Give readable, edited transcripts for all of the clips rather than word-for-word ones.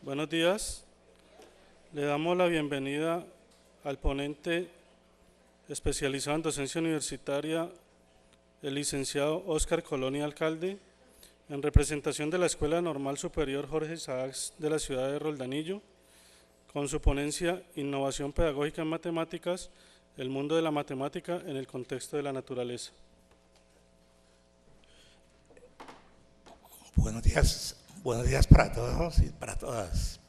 Buenos días. Le damos la bienvenida al ponente especializado en docencia universitaria, el licenciado Óscar Colonia Alcalde, en representación de la Escuela Normal Superior Jorge Isaacs de la ciudad de Roldanillo, con su ponencia Innovación Pedagógica en Matemáticas, el mundo de la matemática en el contexto de la naturaleza. Buenos días para todos y para todas.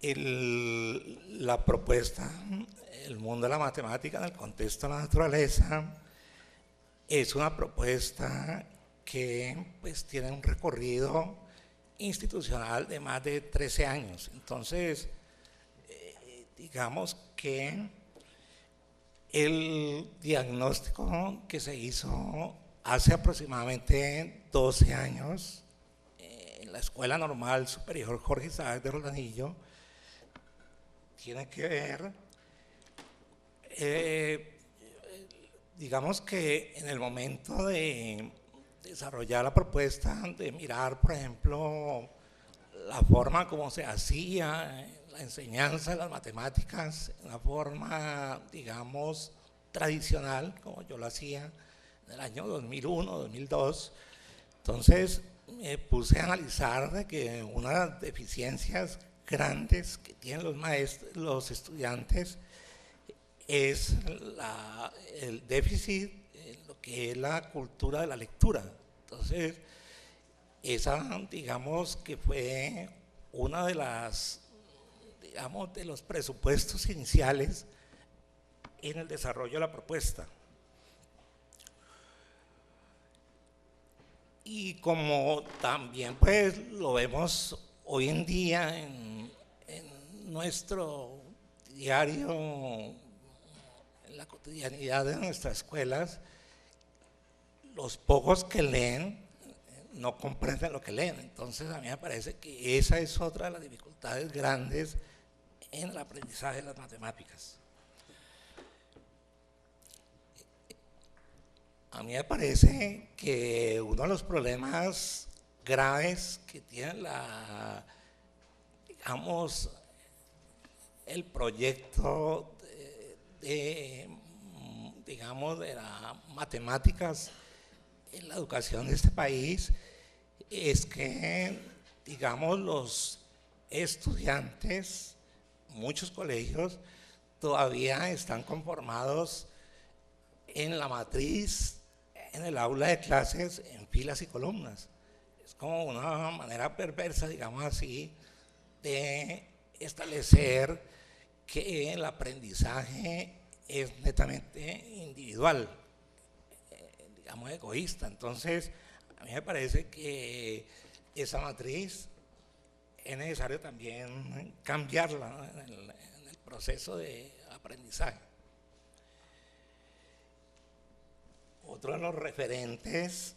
La propuesta, el mundo de la matemática en el contexto de la naturaleza, es una propuesta que pues tiene un recorrido institucional de más de 13 años. Entonces, digamos que el diagnóstico que se hizo hace aproximadamente 12 años en la Escuela Normal Superior Jorge Isaacs de Roldanillo tiene que ver, digamos que en el momento de desarrollar la propuesta, de mirar, por ejemplo, la forma como se hacía la enseñanza de las matemáticas, una forma, digamos, tradicional, como yo lo hacía en el año 2001, 2002. Entonces me puse a analizar de que una de las deficiencias grandes que tienen los estudiantes es el déficit en lo que es la cultura de la lectura. Entonces, esa, digamos, que fue una de las, digamos, de los presupuestos iniciales en el desarrollo de la propuesta. Y como también pues lo vemos hoy en día en nuestro diario, en la cotidianidad de nuestras escuelas, los pocos que leen no comprenden lo que leen. Entonces a mí me parece que esa es otra de las dificultades grandes en el aprendizaje de las matemáticas. A mí me parece que uno de los problemas graves que tiene digamos, el proyecto digamos, de las matemáticas en la educación de este país es que, digamos, los estudiantes, muchos colegios todavía están conformados en la matriz, en el aula de clases, en filas y columnas. Es como una manera perversa, digamos así, de establecer que el aprendizaje es netamente individual, digamos egoísta. Entonces, a mí me parece que esa matriz es necesario también cambiarla, ¿no?, en el proceso de aprendizaje. Otro de los referentes,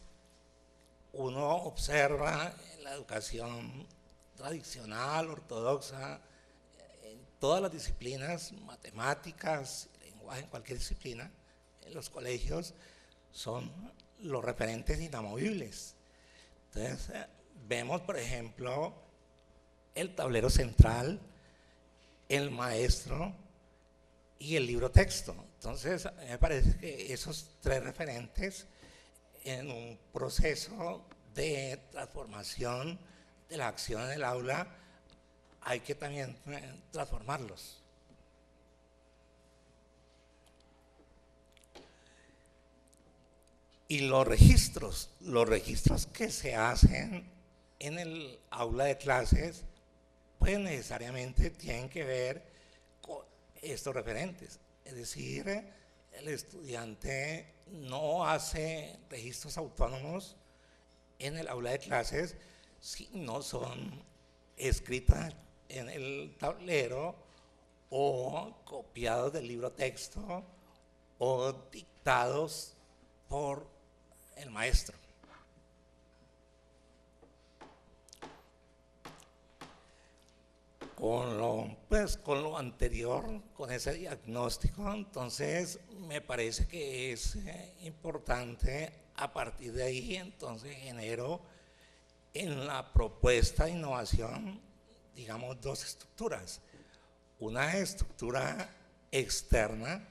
uno observa en la educación tradicional, ortodoxa, en todas las disciplinas, matemáticas, lenguaje, en cualquier disciplina, en los colegios son los referentes inamovibles. Entonces, vemos, por ejemplo, el tablero central, el maestro y el libro texto. Entonces, a mí me parece que esos tres referentes en un proceso de transformación de la acción en el aula hay que también transformarlos. Y los registros que se hacen en el aula de clases, pues necesariamente tienen que ver con estos referentes. Es decir, el estudiante no hace registros autónomos en el aula de clases si no son escritas en el tablero o copiados del libro texto o dictados por el maestro. Con lo anterior, con ese diagnóstico, entonces me parece que es importante, a partir de ahí entonces genero en la propuesta de innovación, digamos, dos estructuras. Una estructura externa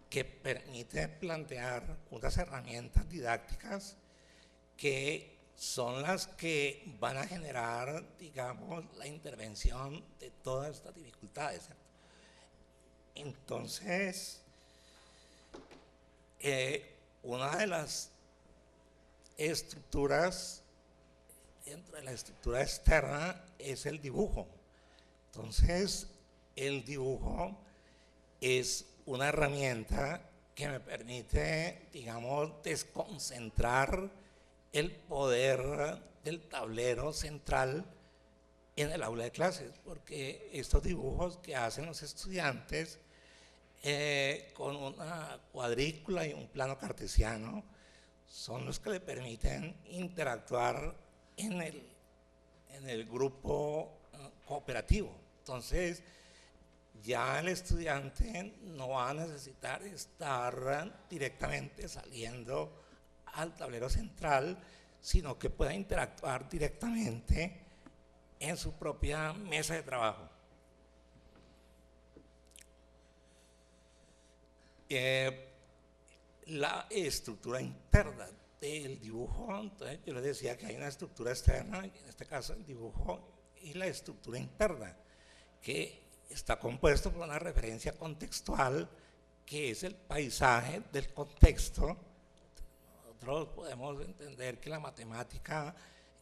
que permite plantear unas herramientas didácticas que son las que van a generar, digamos, la intervención de todas estas dificultades, ¿cierto? Entonces, una de las estructuras, dentro de la estructura externa, es el dibujo. Entonces, el dibujo es una herramienta que me permite, digamos, desconcentrar el poder del tablero central en el aula de clases, porque estos dibujos que hacen los estudiantes con una cuadrícula y un plano cartesiano son los que le permiten interactuar en el grupo cooperativo. Entonces, ya el estudiante no va a necesitar estar directamente saliendo al tablero central, sino que pueda interactuar directamente en su propia mesa de trabajo. La estructura interna del dibujo, entonces yo les decía que hay una estructura externa, en este caso el dibujo, y la estructura interna, que está compuesto por una referencia contextual, que es el paisaje del contexto. Nosotros podemos entender que la matemática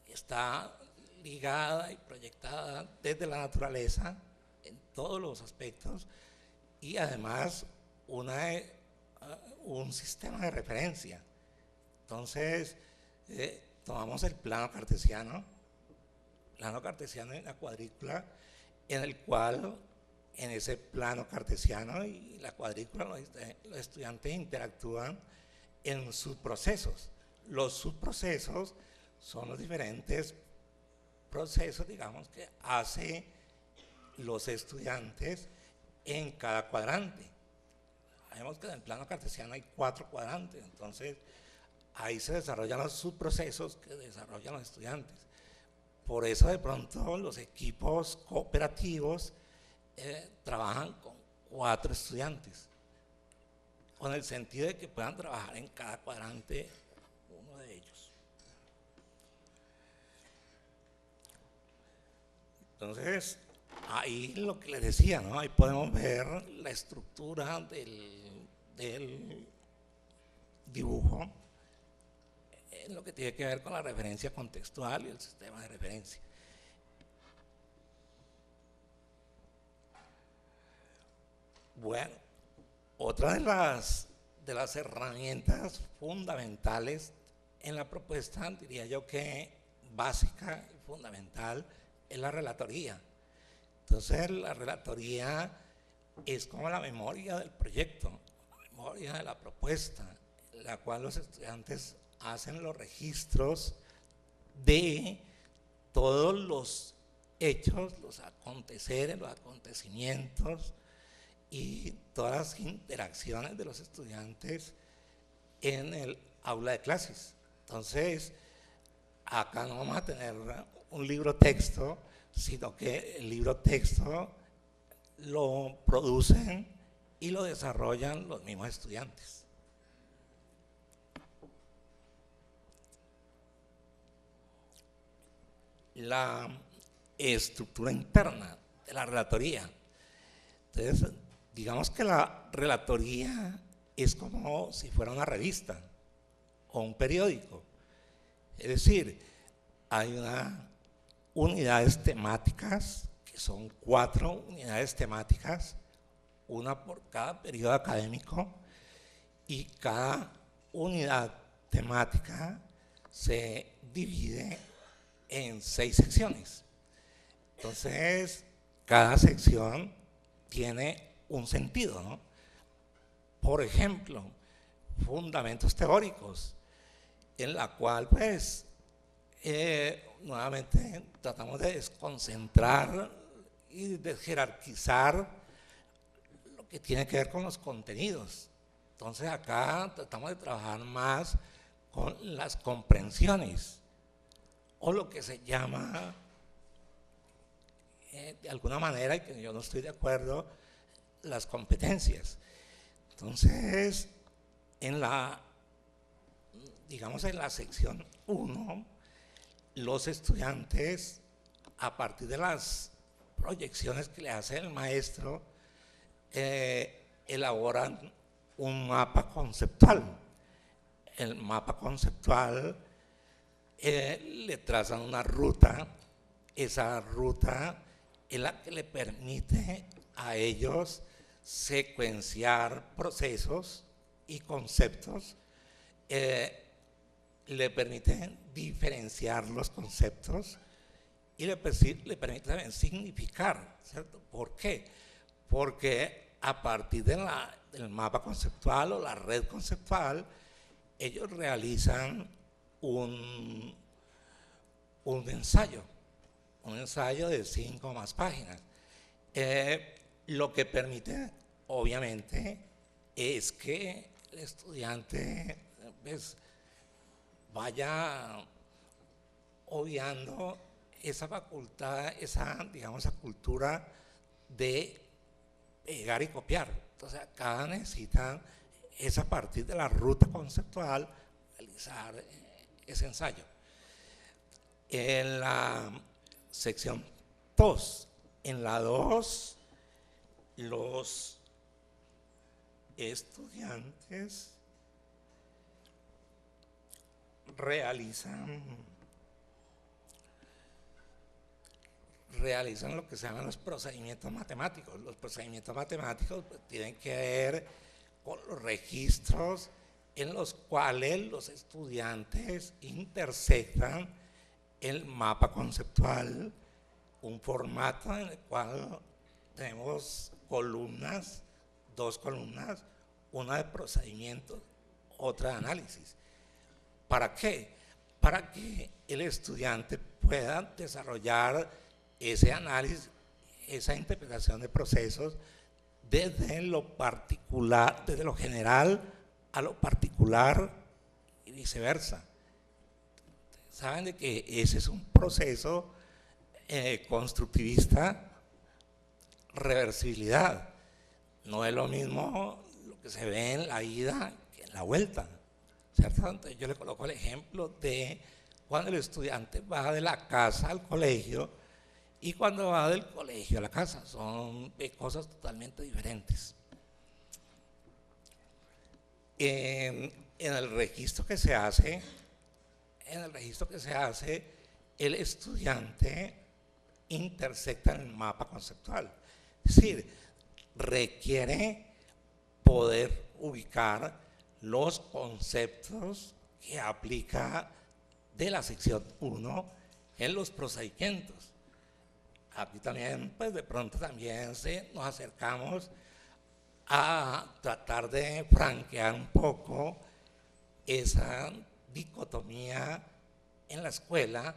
está ligada y proyectada desde la naturaleza en todos los aspectos, y además un sistema de referencia. Entonces, tomamos el plano cartesiano en la cuadrícula, en el cual, en ese plano cartesiano y la cuadrícula, los estudiantes interactúan en subprocesos. Los subprocesos son los diferentes procesos, digamos, que hacen los estudiantes en cada cuadrante. Sabemos que en el plano cartesiano hay 4 cuadrantes, entonces ahí se desarrollan los subprocesos que desarrollan los estudiantes. Por eso de pronto los equipos cooperativos trabajan con 4 estudiantes, con el sentido de que puedan trabajar en cada cuadrante uno de ellos. Entonces, ahí lo que les decía, ¿no? Ahí podemos ver la estructura del dibujo en lo que tiene que ver con la referencia contextual y el sistema de referencia. Bueno, otra de las herramientas fundamentales en la propuesta, diría yo que básica y fundamental, es la relatoría. Entonces, la relatoría es como la memoria del proyecto, la memoria de la propuesta, en la cual los estudiantes hacen los registros de todos los hechos, los aconteceres, los acontecimientos y todas las interacciones de los estudiantes en el aula de clases. Entonces, acá no vamos a tener un libro texto, sino que el libro texto lo producen y lo desarrollan los mismos estudiantes. La estructura interna de la relatoría. Entonces, digamos que la relatoría es como si fuera una revista o un periódico. Es decir, hay unidades temáticas, que son 4 unidades temáticas, una por cada periodo académico, y cada unidad temática se divide en 6 secciones. Entonces, cada sección tiene un sentido, ¿no? Por ejemplo, fundamentos teóricos, en la cual, pues, nuevamente tratamos de desconcentrar y de jerarquizar lo que tiene que ver con los contenidos. Entonces, acá tratamos de trabajar más con las comprensiones. o lo que se llama, de alguna manera, y que yo no estoy de acuerdo, las competencias. Entonces, digamos en la sección 1, los estudiantes, a partir de las proyecciones que le hace el maestro, elaboran un mapa conceptual. El mapa conceptual le trazan una ruta. Esa ruta es la que le permite a ellos secuenciar procesos y conceptos, le permite diferenciar los conceptos y le permite también significar, ¿cierto? ¿Por qué? Porque a partir del mapa conceptual o la red conceptual, ellos realizan un ensayo de 5 o más páginas. Lo que permite, obviamente, es que el estudiante pues, vaya obviando esa facultad, digamos, esa cultura de pegar y copiar. Entonces, acá necesitan, es a partir de la ruta conceptual, realizar ese ensayo. En la sección 2, en la 2, los estudiantes realizan lo que se llaman los procedimientos matemáticos. Los procedimientos matemáticos pues, tienen que ver con los registros en los cuales los estudiantes intersectan el mapa conceptual, un formato en el cual tenemos columnas, 2 columnas, una de procedimientos, otra de análisis. ¿Para qué? Para que el estudiante pueda desarrollar ese análisis, esa interpretación de procesos desde lo particular, desde lo general a lo particular y viceversa. Saben de que ese es un proceso constructivista, reversibilidad. No es lo mismo lo que se ve en la ida que en la vuelta, ¿cierto? Entonces yo le coloco el ejemplo de cuando el estudiante va de la casa al colegio y cuando va del colegio a la casa. Son cosas totalmente diferentes. En el registro que se hace, el estudiante intersecta en el mapa conceptual. Es decir, requiere poder ubicar los conceptos que aplica de la sección 1 en los procedimientos. Aquí también, pues de pronto también nos acercamos a tratar de franquear un poco esa dicotomía en la escuela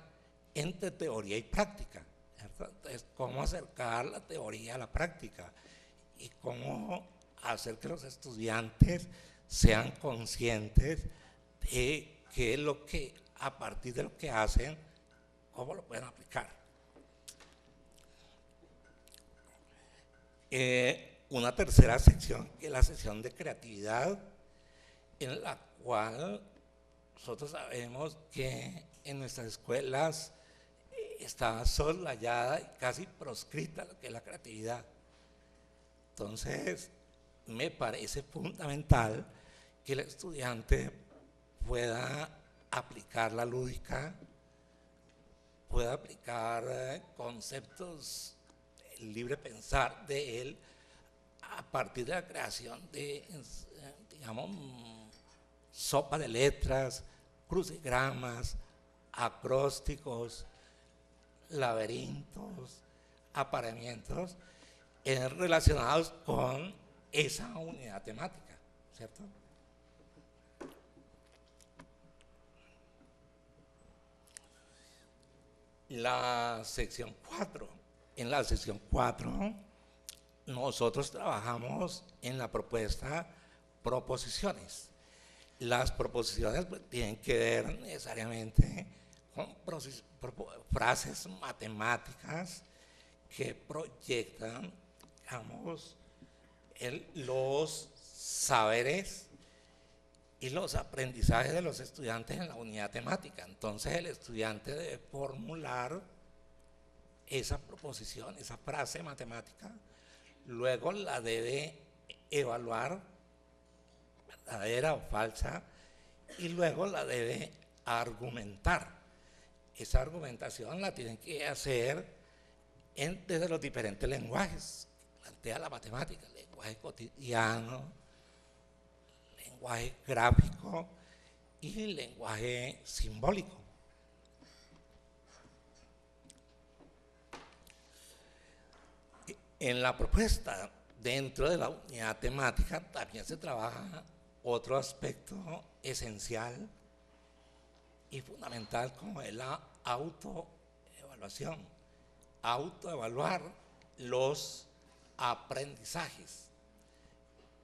entre teoría y práctica, ¿cierto? Entonces, cómo acercar la teoría a la práctica y cómo hacer que los estudiantes sean conscientes de qué es lo que, a partir de lo que hacen, cómo lo pueden aplicar. Una tercera sección, que es la sección de creatividad, en la cual nosotros sabemos que en nuestras escuelas está soslayada y casi proscrita lo que es la creatividad. Entonces, me parece fundamental que el estudiante pueda aplicar la lúdica, pueda aplicar conceptos, el libre pensar de él a partir de la creación de, digamos, sopa de letras, crucigramas, acrósticos, laberintos, apareamientos relacionados con esa unidad temática, ¿cierto? La sección 4. En la sección 4, nosotros trabajamos en la propuesta proposiciones. Las proposiciones pues, tienen que ver necesariamente con frases matemáticas que proyectan, digamos, los saberes y los aprendizajes de los estudiantes en la unidad temática. Entonces el estudiante debe formular esa proposición, esa frase matemática, luego la debe evaluar, verdadera o falsa, y luego la debe argumentar. Esa argumentación la tienen que hacer desde los diferentes lenguajes que plantea la matemática: lenguaje cotidiano, lenguaje gráfico y lenguaje simbólico. En la propuesta, dentro de la unidad temática, también se trabaja otro aspecto esencial y fundamental, como es la autoevaluación. Autoevaluar los aprendizajes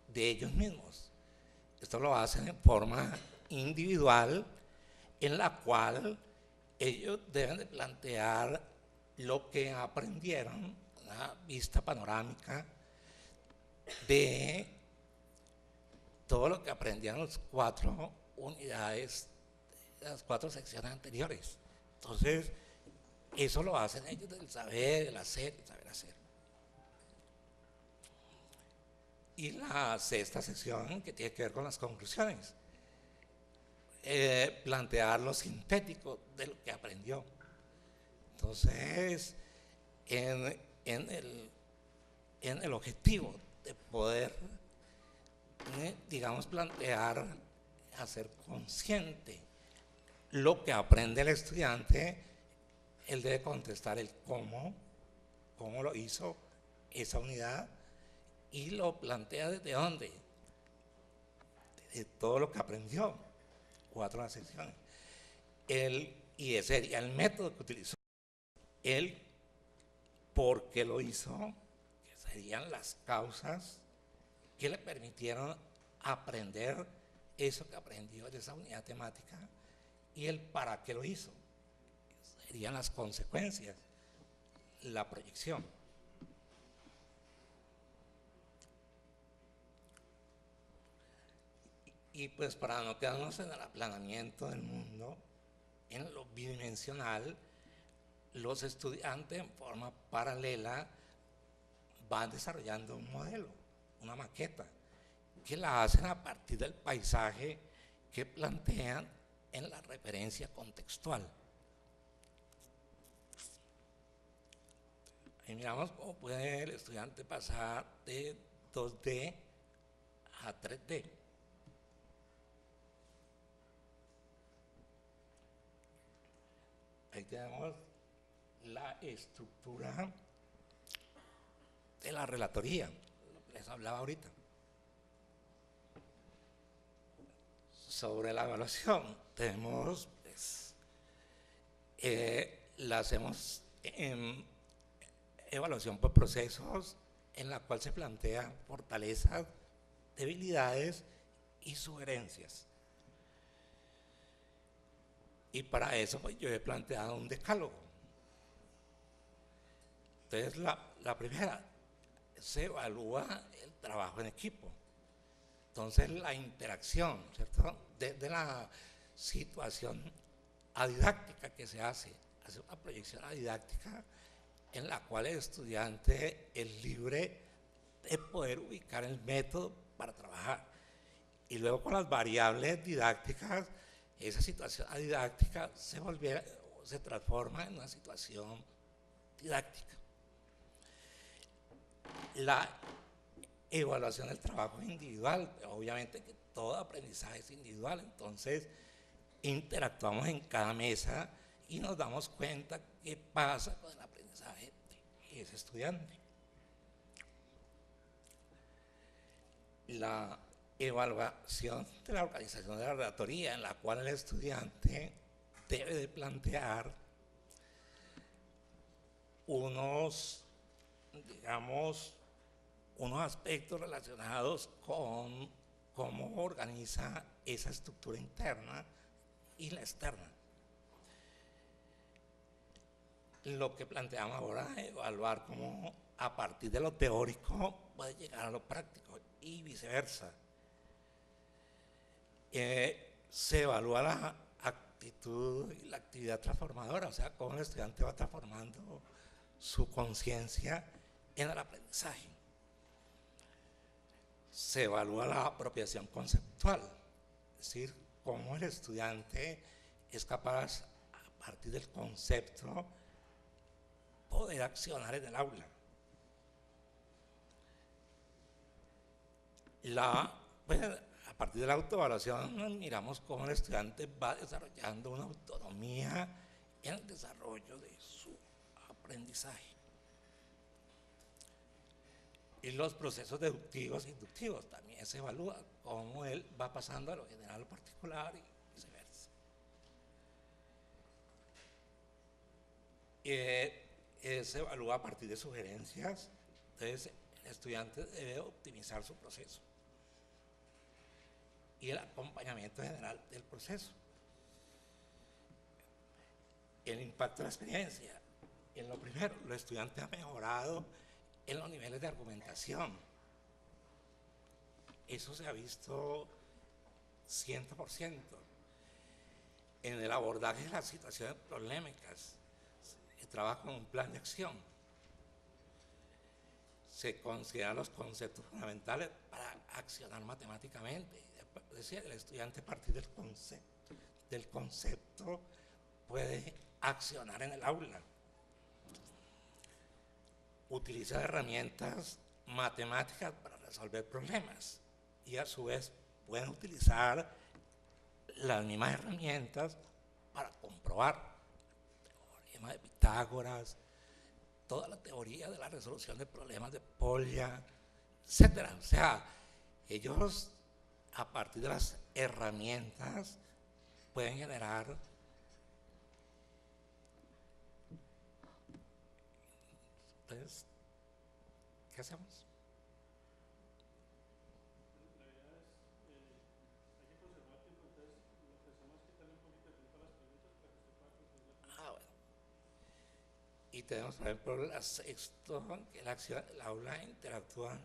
de ellos mismos. Esto lo hacen en forma individual, en la cual ellos deben de plantear lo que aprendieron, una vista panorámica de todo lo que aprendieron las 4 unidades, las 4 secciones anteriores. Entonces, eso lo hacen ellos del saber, el hacer, el saber hacer. Y la sexta sección, que tiene que ver con las conclusiones, plantear lo sintético de lo que aprendió. Entonces, en el objetivo de poder, digamos, plantear, hacer consciente lo que aprende el estudiante, él debe contestar el cómo lo hizo esa unidad, y lo plantea desde dónde, de todo lo que aprendió, 4 secciones. Y ese sería el método que utilizó, el por qué lo hizo, que serían las causas que le permitieron aprender eso que aprendió de esa unidad temática, y el para qué lo hizo, que serían las consecuencias, la proyección. Y pues, para no quedarnos en el aplanamiento del mundo, en lo bidimensional, los estudiantes en forma paralela van desarrollando un modelo, una maqueta, que la hacen a partir del paisaje que plantean en la referencia contextual. Ahí miramos cómo puede el estudiante pasar de 2D a 3D. Ahí tenemos la estructura de la relatoría, lo que les hablaba ahorita. Sobre la evaluación, tenemos, pues, la hacemos en evaluación por procesos, en la cual se plantean fortalezas, debilidades y sugerencias. Y para eso, pues, yo he planteado un decálogo. Entonces, la primera, se evalúa el trabajo en equipo. Entonces, la interacción, ¿cierto?, desde la situación adidáctica que se hace una proyección adidáctica en la cual el estudiante es libre de poder ubicar el método para trabajar. Y luego, con las variables didácticas, esa situación didáctica se transforma en una situación didáctica. La evaluación del trabajo individual, obviamente que todo aprendizaje es individual, entonces interactuamos en cada mesa y nos damos cuenta qué pasa con el aprendizaje de ese estudiante. La evaluación de la organización de la relatoría, en la cual el estudiante debe de plantear unos aspectos relacionados con cómo organiza esa estructura interna y la externa. lo que planteamos ahora es evaluar cómo a partir de lo teórico puede llegar a lo práctico y viceversa. Se evalúa la actitud y la actividad transformadora, o sea, cómo el estudiante va transformando su conciencia en el aprendizaje. Se evalúa la apropiación conceptual, es decir, cómo el estudiante es capaz, a partir del concepto, poder accionar en el aula. A partir de la autoevaluación miramos cómo el estudiante va desarrollando una autonomía en el desarrollo de su aprendizaje. Y los procesos deductivos e inductivos también se evalúa cómo él va pasando a lo general a lo particular y viceversa. Se evalúa a partir de sugerencias. Entonces el estudiante debe optimizar su proceso y el acompañamiento general del proceso. El impacto de la experiencia. En lo primero, los estudiantes han mejorado en los niveles de argumentación. Eso se ha visto 100%. En el abordaje de las situaciones problemáticas, se trabaja con un plan de acción. Se consideran los conceptos fundamentales para accionar matemáticamente. Es decir, el estudiante a partir del concepto puede accionar en el aula. Utiliza herramientas matemáticas para resolver problemas y a su vez pueden utilizar las mismas herramientas para comprobar el teorema de Pitágoras, toda la teoría de la resolución de problemas de Polya, etc. O sea, ellos a partir de las herramientas pueden generar entonces, ¿qué hacemos? Bueno. Y tenemos, por ejemplo, la sexta, que el aula interactúa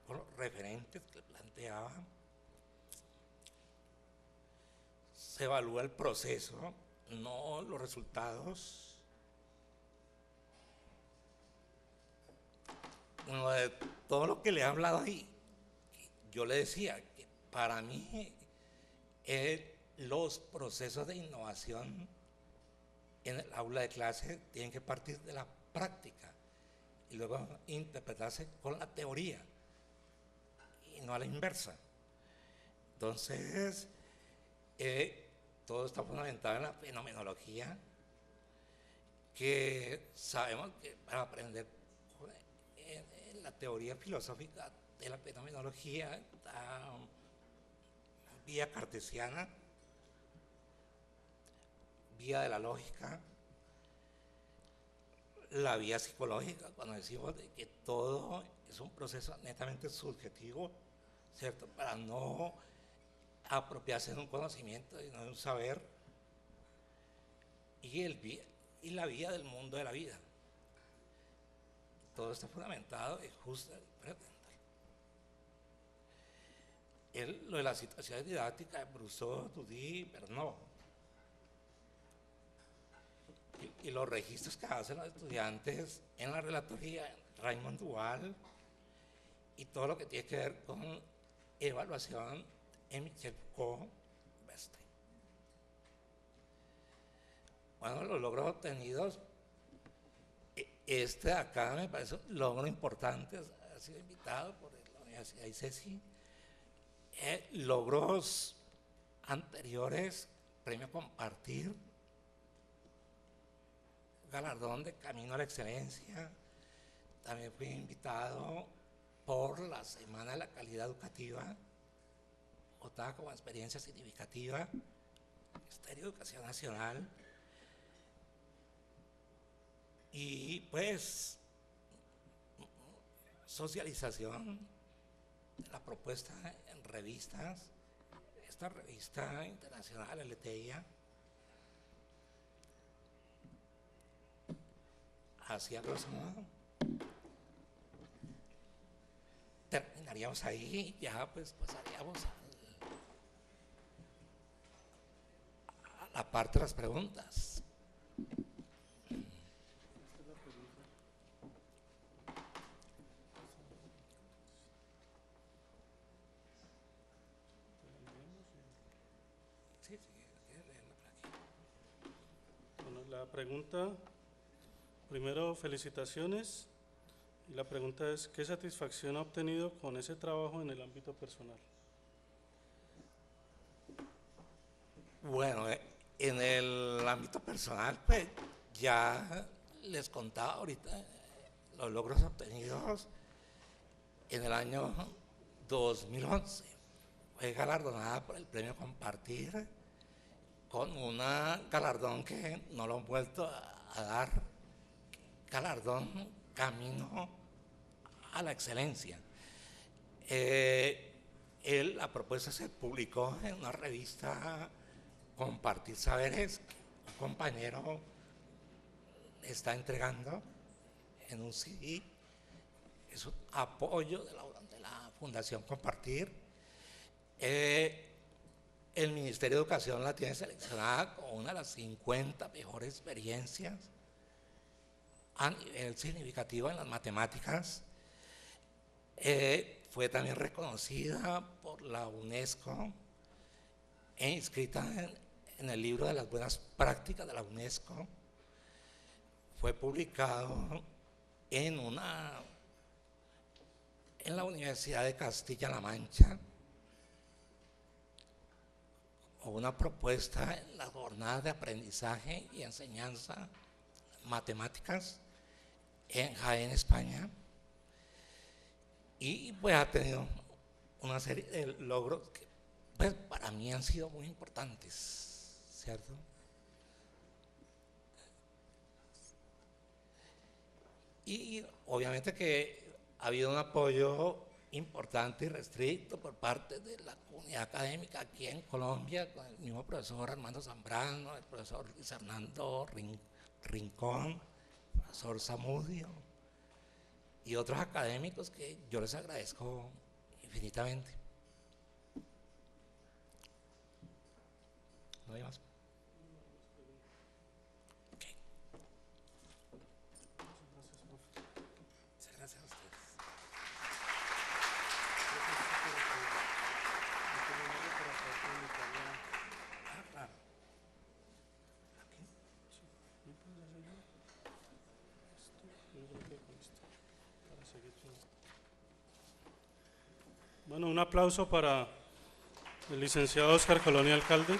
con los referentes que planteaba. Se evalúa el proceso, no los resultados. Bueno, de todo lo que le he hablado ahí, yo le decía que para mí los procesos de innovación en el aula de clase tienen que partir de la práctica y luego interpretarse con la teoría y no a la inversa. Entonces, todo está fundamentado en la fenomenología, que sabemos que para aprender en la teoría filosófica de la fenomenología está vía cartesiana, vía de la lógica, la vía psicológica, cuando decimos de que todo es un proceso netamente subjetivo, ¿cierto? Para no apropiarse de un conocimiento y no de un saber, y la vía del mundo de la vida. Todo está fundamentado en justo lo de las situaciones didácticas, Brousseau, Tudy, Bernot, y los registros que hacen los estudiantes en la relatoría, Raymond Duval, y todo lo que tiene que ver con evaluación en Michel Foucault, Beste. Bueno, los logros obtenidos, este de acá me parece un logro importante, ha sido invitado por la Universidad ICESI. Logros anteriores, premio Compartir, galardón de Camino a la Excelencia. También fui invitado por la Semana de la Calidad Educativa, votada como experiencia significativa, Ministerio de Educación Nacional. Y pues, socialización de la propuesta en revistas, esta revista internacional, LTIA. Así a grosso modo. Terminaríamos ahí, ya pues pasaríamos a la parte de las preguntas. Sí, leerla por aquí. Bueno, la pregunta, primero felicitaciones, y la pregunta es, ¿qué satisfacción ha obtenido con ese trabajo en el ámbito personal? Bueno, en el ámbito personal, pues ya les contaba ahorita los logros obtenidos en el año 2011. Fue galardonada por el premio Compartir con un galardón que no lo han vuelto a dar, galardón Camino a la Excelencia. La propuesta se publicó en una revista Compartir Saberes, que un compañero está entregando en un CD. Es un apoyo de la Fundación Compartir. El Ministerio de Educación la tiene seleccionada como una de las 50 mejores experiencias a nivel significativo en las matemáticas. Fue también reconocida por la UNESCO e inscrita en el libro de las buenas prácticas de la UNESCO. Fue publicado en la Universidad de Castilla-La Mancha, o una propuesta en las jornadas de aprendizaje y enseñanza matemáticas en Jaén, España, y pues ha tenido una serie de logros que pues para mí han sido muy importantes, ¿cierto? Y obviamente que ha habido un apoyo importante y restricto por parte de la comunidad académica aquí en Colombia, con el mismo profesor Armando Zambrano, el profesor Luis Hernando Rincón, el profesor Zamudio y otros académicos que yo les agradezco infinitamente. ¿No hay más? Okay. Muchas gracias a ustedes. Bueno, un aplauso para el licenciado Óscar Colonia Alcalde.